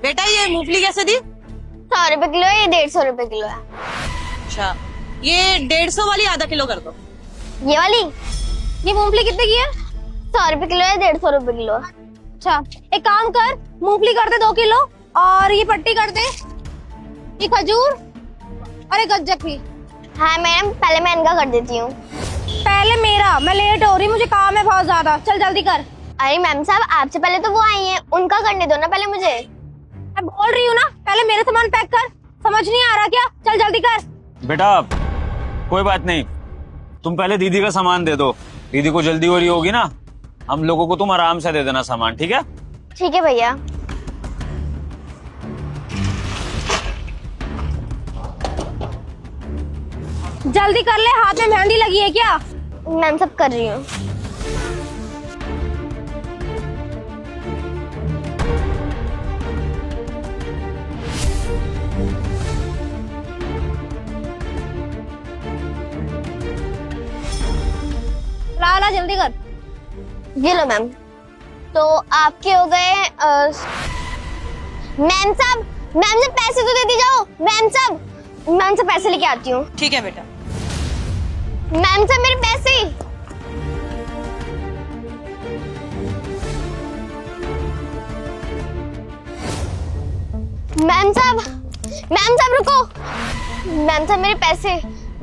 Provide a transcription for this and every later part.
बेटा ये मूंगफली कैसे दी? 100 रुपए किलो है, ये 150 रुपए किलो है। अच्छा, ये 150 वाली आधा किलो कर दो। ये वाली, ये मूंगफली कितने की है? 100 रुपए किलो है, 150 रुपए किलो है। अच्छा एक काम कर, मूंगफली कर दे 2 किलो और ये पट्टी कर दे, ये खजूर और एक गज्जक भी। हाँ मैडम, पहले मैं इनका कर देती हूँ। पहले मेरा, मैं लेट हो रही, मुझे काम है बहुत ज्यादा, चल जल्दी कर। अरे मैम साहब, आपसे पहले तो वो आई हैं, उनका करने दो ना पहले मुझे। मैं बोल रही हूँ ना, पहले मेरे सामान पैक कर, समझ नहीं आ रहा क्या? चल जल्दी कर। बेटा कोई बात नहीं, तुम पहले दीदी का सामान दे दो, दीदी को जल्दी हो रही होगी ना, हम लोगों को तुम आराम से दे देना सामान, ठीक है? ठीक है भैया। जल्दी कर ले, हाथ में मेहंदी लगी है क्या? मैम सब कर रही हूँ। ला ला जल्दी कर। ये लो मैम। तो आपके हो गए मैम साहब, मैम से पैसे तो दे दी जाओ। मैम साहब, मैम से पैसे लेके आती हूँ। ठीक है बेटा। मैम साहब मेरे पैसे। मैम साहब रुको। मैम साहब मेरे पैसे।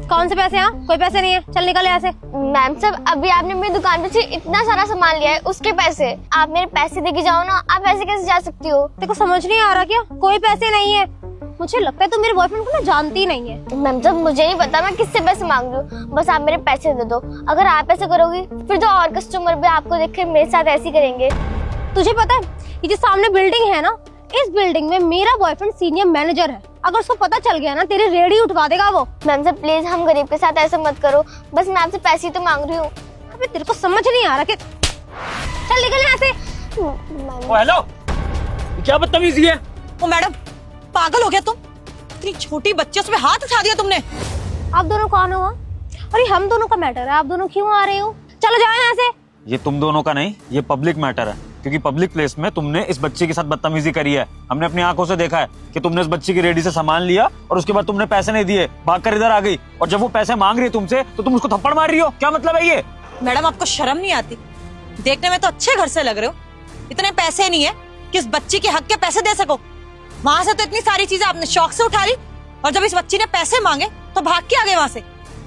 कौन से पैसे? यहाँ कोई पैसे नहीं है, चल निकल यहाँ से। मैम साहब अभी आपने मेरी दुकान पे से इतना सारा सामान लिया है, उसके पैसे। आप मेरे पैसे देके जाओ ना। आप ऐसे कैसे जा सकती हो? तेरे को समझ नहीं आ रहा क्या? कोई पैसे नहीं है। मुझे लगता है तू मेरे बॉयफ्रेंड को ना जानती ही नहीं है। मैम साहब मुझे नहीं पता मैं किससे पैसे मांग रही हूँ, बस आप मेरे पैसे दे दो। अगर आप ऐसे करोगी फिर तो और कस्टमर भी आपको देख कर मेरे साथ ऐसे ही करेंगे। तुझे पता है ये जो सामने बिल्डिंग है ना, इस बिल्डिंग में मेरा बॉयफ्रेंड सीनियर मैनेजर है। अगर उसको पता चल गया ना, तेरी रेडी उठवा देगा वो। मैम साहब प्लीज हम गरीब के साथ ऐसा मत करो, बस मैं आपसे पैसे ही तो मांग रही हूँ। अबे तेरे को समझ नहीं आ रहा कि चल निकल यहाँ से। ओ हेलो, क्या बदतमीजी है? ओ मैडम, पागल हो गया तुम? इतनी छोटी बच्ची पे हाथ उठा दिया तुमने। आप दोनों कौन हो? अरे हम दोनों का मैटर है, आप दोनों क्यों आ रहे हो? चलो जाओ यहाँ से। ये तुम दोनों का नहीं, ये पब्लिक मैटर है, क्योंकि पब्लिक प्लेस में तुमने इस बच्ची के साथ बदतमीजी करी है। हमने अपनी आंखों से देखा है कि तुमने इस बच्ची की रेडी से सामान लिया और उसके बाद तुमने पैसे नहीं दिए, भागकर इधर आ गई, और जब वो पैसे मांग रही है तुमसे तो तुम उसको थप्पड़ मार रही हो। क्या मतलब है ये? मैडम आपको शर्म नहीं आती? देखने में तो अच्छे घर से लग रहे हो, इतने पैसे नहीं है कि इस बच्ची के हक के पैसे दे सको। वहां से तो इतनी सारी चीजें आपने शौक से उठा ली, और जब इस बच्ची ने पैसे मांगे तो भाग के आ गए वहां से।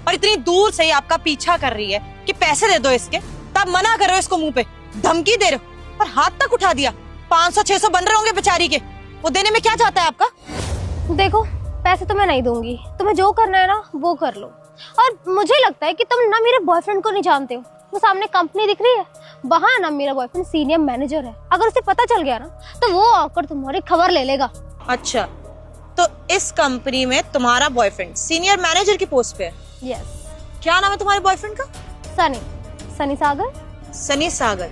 और इतनी दूर से ही आपका पीछा कर रही है कि पैसे दे दो इसके, तब मना कर रहे हो इसको, मुंह पे धमकी दे रहे हो, और हाथ तक उठा दिया। 500-600 बन रहे होंगे बेचारी के, वो देने में क्या जाता है आपका? देखो पैसे तो मैं नहीं दूंगी, तुम्हें जो करना है ना वो कर लो। और मुझे लगता है कि तुम ना मेरे बॉयफ्रेंड को नहीं जानते हो। वो सामने कंपनी दिख रही है, वहाँ ना मेरा बॉयफ्रेंड सीनियर मैनेजर है। अगर उसे पता चल गया ना तो वो आकर तुम्हारी खबर ले लेगा। अच्छा, तो इस कंपनी में तुम्हारा बॉयफ्रेंड सीनियर मैनेजर की पोस्ट पे है? यस। क्या नाम है तुम्हारे बॉयफ्रेंड का? सनी सागर। सनी सागर।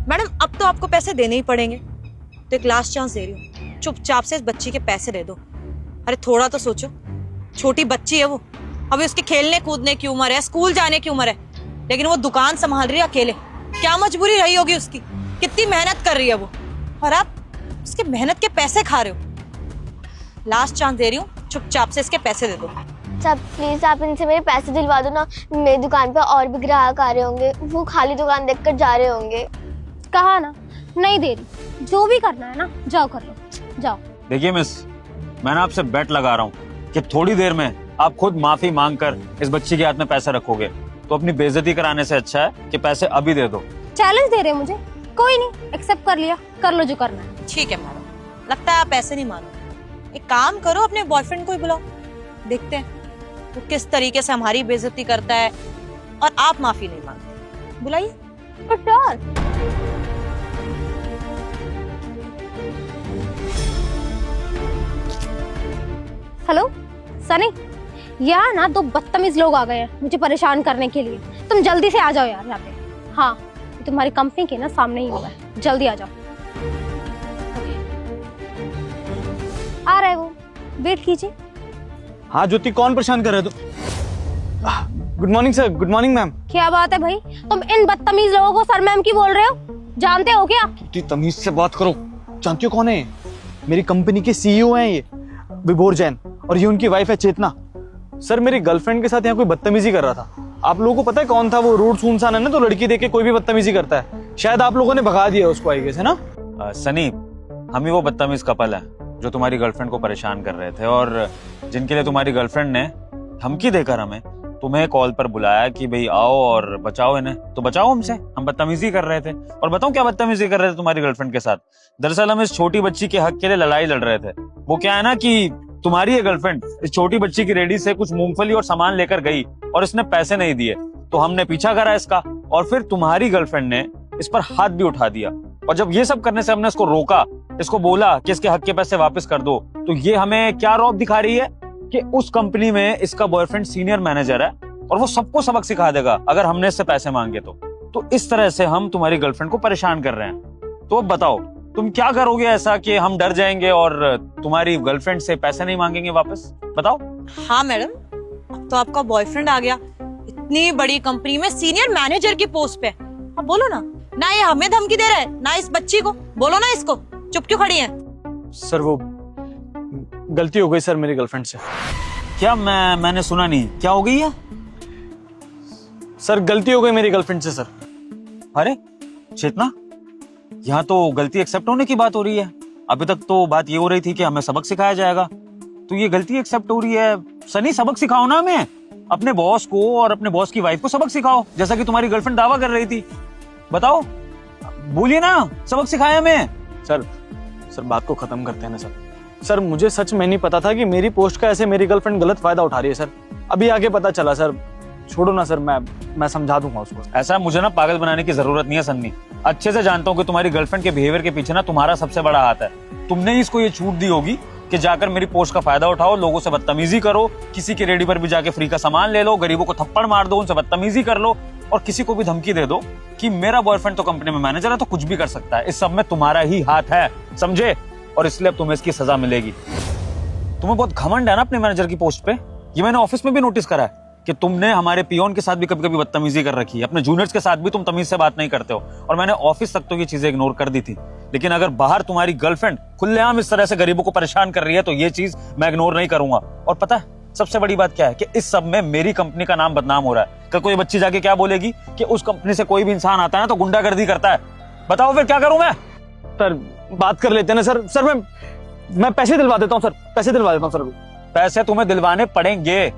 मैडम अब तो आपको पैसे देने ही पड़ेंगे, तो एक लास्ट चांस दे रही हूँ, चुपचाप से इस बच्ची के पैसे दे दो। अरे थोड़ा तो सोचो, छोटी बच्ची है वो, अभी उसके खेलने कूदने की उम्र है, स्कूल जाने की उम्र है, लेकिन वो दुकान संभाल रही है अकेले। क्या मजबूरी रही होगी उसकी, कितनी मेहनत कर रही है वो, और आप उसके मेहनत के पैसे खा रहे हो। लास्ट चांस दे रही हूँ, चुपचाप से इसके पैसे दे दो। साहब प्लीज आप इनसे मेरे पैसे दिलवा दो ना, मेरी दुकान पे और भी ग्राहक आ रहे होंगे, वो खाली दुकान देखकर जा रहे होंगे। कहा ना नहीं दे रही, जो भी करना है ना जाओ कर लो, जाओ। देखिए मिस, मैंने आपसे बेट लगा रहा हूँ कि थोड़ी देर में आप खुद माफी मांगकर इस बच्ची के हाथ में पैसे रखोगे, तो अपनी बेइज्जती कराने से अच्छा है कि पैसे अभी दे दो। चैलेंज दे रहे हो मुझे? कोई नहीं, एक्सेप्ट कर लिया, कर लो जो करना है। ठीक है मैडम, लगता है आप पैसे नहीं मानो। एक काम करो, अपने बॉयफ्रेंड को ही बुलाओ, देखते हैं वो किस तरीके से हमारी बेइज्जती करता है और आप माफी नहीं मांगते। बुलाइए। हेलो सनी, यहाँ ना 2 बदतमीज लोग आ गए हैं मुझे परेशान करने के लिए। तुम जल्दी से आ जाओ यार यहाँ पे। हाँ तुम्हारी कंपनी के ना सामने ही हुआ है, जल्दी आ जाओ। आ रहा है वो, वेट कीजिए। हाँ ज्योति, कौन परेशान कर रहे हो? Good morning sir. Good morning ma'am. क्या बात है भाई, तुम इन बदतमीज लोगों को सर मैम की बोल रहे हो? जानते हो क्या? ज्योति तमीज से बात करो। जानती हो कौन है? मेरी कंपनी के सीईओ हैं ये, विभोर जैन, और ये उनकी वाइफ है चेतना। सर मेरी गर्लफ्रेंड के साथ यहाँ कोई बदतमीजी कर रहा था। आप लोगों को पता है कौन था वो? रूट सुनसान है ना, तो लड़की देख के कोई भी बदतमीजी करता है। शायद आप लोगों ने भगा दिया उसको, आई गेस, है ना? सनी, हम ही वो बदतमीज कपल है जो तुम्हारी गर्लफ्रेंड को परेशान कर रहे थे और जिनके लिए तुम्हारी गर्लफ्रेंड ने धमकी देकर हमें तुम्हें कॉल पर बुलाया कि भाई आओ और बचाओ इन्हें। तो बचाओ हमसे, हम बदतमीजी कर रहे थे। और बताओ क्या बदतमीजी कर रहे थे तुम्हारी गर्लफ्रेंड के साथ? दरअसल हम इस छोटी बच्ची के हक के लिए लड़ाई लड़ रहे थे। वो क्या है ना कि तुम्हारी ये गर्लफ्रेंड इस छोटी बच्ची की रेडी से कुछ मूंगफली और सामान लेकर गई और इसने पैसे नहीं दिए, तो हमने पीछा करा इसका और फिर तुम्हारी गर्लफ्रेंड ने इस पर हाथ भी उठा दिया। और जब ये सब करने से हमने इसको रोका, इसको बोला कि इसके हक के पैसे वापस कर दो, तो ये हमें क्या रौब दिखा रही है कि उस कंपनी में इसका बॉयफ्रेंड सीनियर मैनेजर है और वो सबको सबक सिखा देगा अगर हमने इससे पैसे मांगे तो इस तरह से हम तुम्हारी गर्लफ्रेंड को परेशान कर रहे हैं। तो अब बताओ तुम क्या करोगे ऐसा कि हम डर जाएंगे और तुम्हारी गर्लफ्रेंड से पैसे नहीं मांगेंगे वापस? बताओ। हाँ मैडम, अब तो आपका बॉयफ्रेंड आ गया, इतनी बड़ी कंपनी में सीनियर मैनेजर की पोस्ट पे। अब बोलो ना ये हमें धमकी दे रहा है ना इस बच्ची को। बोलो ना इसको, चुप क्यों खड़ी है? सर वो गलती हो गई सर मेरी गर्लफ्रेंड से। क्या? मैंने सुना नहीं, क्या हो गई है? सर गलती हो गई मेरी गर्लफ्रेंड से सर। अरे चेतना, यहाँ तो गलती एक्सेप्ट होने की बात हो रही है। अभी तक तो बात ये हो रही थी कि हमें सबक सिखाया जाएगा, तो ये गलती एक्सेप्ट हो रही है। सनी, सबक सिखाओ ना हमें, अपने बॉस को और अपने बॉस की वाइफ को सबक सिखाओ, जैसा कि तुम्हारी गर्लफ्रेंड दावा कर रही थी। बताओ, बोलिए ना, सबक सिखाया हमें। सर बात को खत्म करते हैं ना सर। सर मुझे सच में नहीं पता था कि मेरी पोस्ट का ऐसे मेरी गर्लफ्रेंड गलत फायदा उठा रही है सर। अभी आगे पता चला सर। छोड़ो ना सर, मैं समझा दूंगा उसको। ऐसा मुझे ना पागल बनाने की जरूरत नहीं है सन्नी। अच्छे से जानता हूँ कि तुम्हारी गर्लफ्रेंड के बिहेवियर के पीछे ना तुम्हारा सबसे बड़ा हाथ है। तुमने ही इसको ये छूट दी होगी कि जाकर मेरी पोस्ट का फायदा उठाओ, लोगों से बदतमीजी करो, किसी की रेडी पर भी जाके फ्री का सामान ले लो, गरीबों को थप्पड़ मार दो, उनसे बदतमीजी कर लो और किसी को भी धमकी दे दो कि मेरा बॉयफ्रेंड तो कंपनी में मैनेजर है तो कुछ भी कर सकता है। इस सब में तुम्हारा ही हाथ है, समझे? और इसलिए अब तुम्हें इसकी सजा मिलेगी। तुम्हें बहुत घमंड है ना अपने मैनेजर की पोस्ट पे। ये मैंने ऑफिस में भी नोटिस करा है कि तुमने हमारे पियोन के साथ भी कभी कभी बदतमीजी कर रखी है, अपने जूनियर्स के साथ भी तुम तमीज से बात नहीं करते हो। और मैंने ऑफिस तक तो ये चीजें इग्नोर कर दी थी, लेकिन अगर बाहर तुम्हारी गर्लफ्रेंड खुलेआम इस तरह से गरीबों को परेशान कर रही है तो ये चीज मैं इग्नोर नहीं करूंगा। और पता है सबसे बड़ी बात क्या है कि इस सब में मेरी कंपनी का नाम बदनाम हो रहा है। कल कोई बच्ची जाके क्या बोलेगी कि उस कंपनी से कोई भी इंसान आता है ना तो गुंडागर्दी करता है। बताओ फिर क्या करूं मैं? सर बात कर लेते हैं ना सर। सर मैं पैसे दिलवा देता हूँ सर, पैसे दिलवा देता हूँ सर। पैसे तुम्हें दिलवाने पड़ेंगे,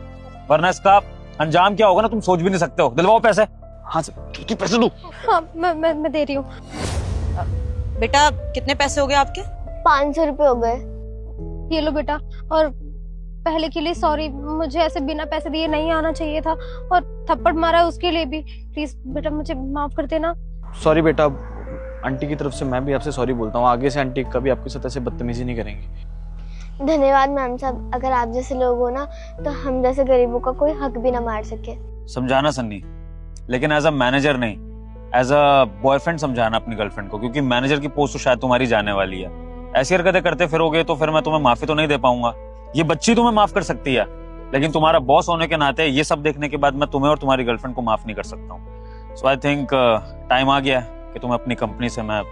वरना इसका अंजाम क्या होगा ना तुम सोच भी नहीं सकते हो। दिलवाओ पैसे। हाँ सर, कि पैसे दो। हाँ मैं दे रही हूँ। बेटा कितने पैसे हो गए आपके? 500 रुपए हो गए। ये लो बेटा, और पहले के लिए सॉरी, मुझे ऐसे बिना पैसे दिए नहीं आना चाहिए था, और थप्पड़ मारा उसके लिए भी। प्लीज बेटा मुझे माफ कर देना। सॉरी बेटा, आंटी की तरफ से मैं भी आपसे सॉरी बोलता हूँ। आगे से आंटी कभी आपके साथ ऐसे बदतमीजी नहीं करेंगी। धन्यवाद मैम साहब, अगर आप जैसे लोग हो ना तो हम जैसे गरीबों का कोई हक भी ना मार सके। समझाना सन्नी, लेकिन एज अ मैनेजर नहीं, एज अ बॉयफ्रेंड समझाना अपनी गर्लफ्रेंड को, क्योंकि मैनेजर की पोस्ट तो शायद तुम्हारी जाने वाली है। ऐसी हरकतें करते फिरोगे तो फिर मैं तुम्हें माफी तो नहीं दे पाऊंगा। ये बच्ची तुम्हें माफ कर सकती है, लेकिन तुम्हारा बॉस होने के नाते ये सब देखने के बाद मैं तुम्हें और तुम्हारी गर्लफ्रेंड को माफ नहीं कर सकता हूँ। सो आई थिंक टाइम आ गया है कि तुम्हें अपनी कंपनी से मैं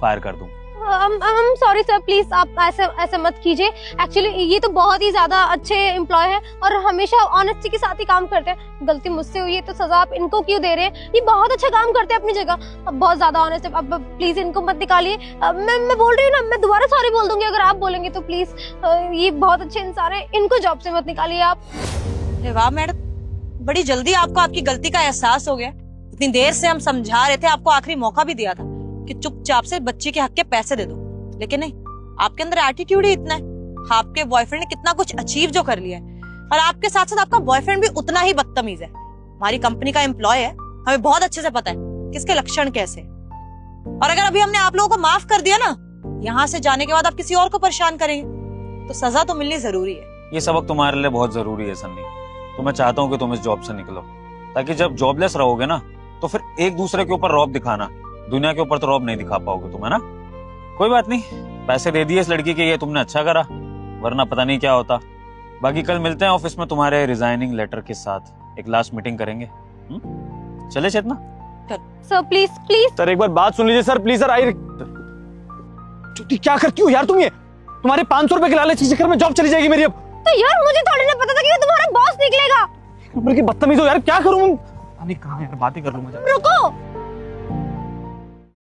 फायर कर दूं। I'm sorry सर, प्लीज आप ऐसे मत कीजिए। एक्चुअली ये तो बहुत ही ज्यादा अच्छे एम्प्लॉय हैं और हमेशा ऑनेस्टी के साथ ही काम करते हैं। गलती मुझसे हुई है तो सजा आप इनको क्यों दे रहे हैं? ये बहुत अच्छा काम करते हैं अपनी जगह, बहुत ज्यादा ऑनेस्ट है। अब प्लीज इनको मत निकालिए। मैं बोल रही हूँ ना, मैं दोबारा सॉरी बोल दूंगी अगर आप बोलेंगे तो। प्लीज ये बहुत अच्छे इंसान है, इनको जॉब से मत निकालिए आप। अरे वाह मैडम, बड़ी जल्दी आपको आपकी गलती का एहसास हो गया। इतनी देर से हम समझा रहे थे, आपको आखिरी मौका भी दिया था कि चुपचाप से बच्ची के हक के पैसे दे दो, लेकिन नहीं, आपके अंदर एटीट्यूड ही इतना है। आपके बॉयफ्रेंड ने कितना कुछ अचीव जो कर लिया है, और आपके साथ साथ आपका बॉयफ्रेंड भी उतना ही बदतमीज है। हमारी कंपनी का एम्प्लॉय है, हमें बहुत अच्छे से पता है किसके लक्षण कैसे। और अगर अभी हमने आप लोगों को माफ कर दिया ना, यहाँ से जाने के बाद आप किसी और को परेशान करेंगे तो सजा तो मिलनी जरूरी है। ये सबक तुम्हारे लिए बहुत जरूरी है सन्नी। तो मैं चाहता हूँ कि तुम इस जॉब से निकलो, ताकि जब जॉबलेस रहोगे ना तो फिर एक दूसरे के ऊपर रौब दिखाना, दुनिया के ऊपर तो रौब नहीं दिखा पाओगे तुम, है ना? कोई बात नहीं, पैसे दे दिए इस लड़की के, ये तुमने अच्छा करा, वरना पता नहीं क्या होता। बाकी कल मिलते हैं ऑफिस में तुम्हारे रिजाइनिंग लेटर के साथ, एक लास्ट मीटिंग करेंगे। चले चेतना? सर प्लीज प्लीज सर एक बार बात सुन लीजिए सर, प्लीज सर। आई छोटी क्या करती हो यार तुम ये? तुम्हारे 500 रुपए के लालच के चक्कर में जॉब चली जाएगी मेरी अब। तो यार मुझे थोड़ी ना पता था कि वो तुम्हारा बॉस निकलेगा। नंबर की बदतमीज हो यार, क्या करूं मैं? अरे कहाँ यार, बातें कर लूं मैं। रुको,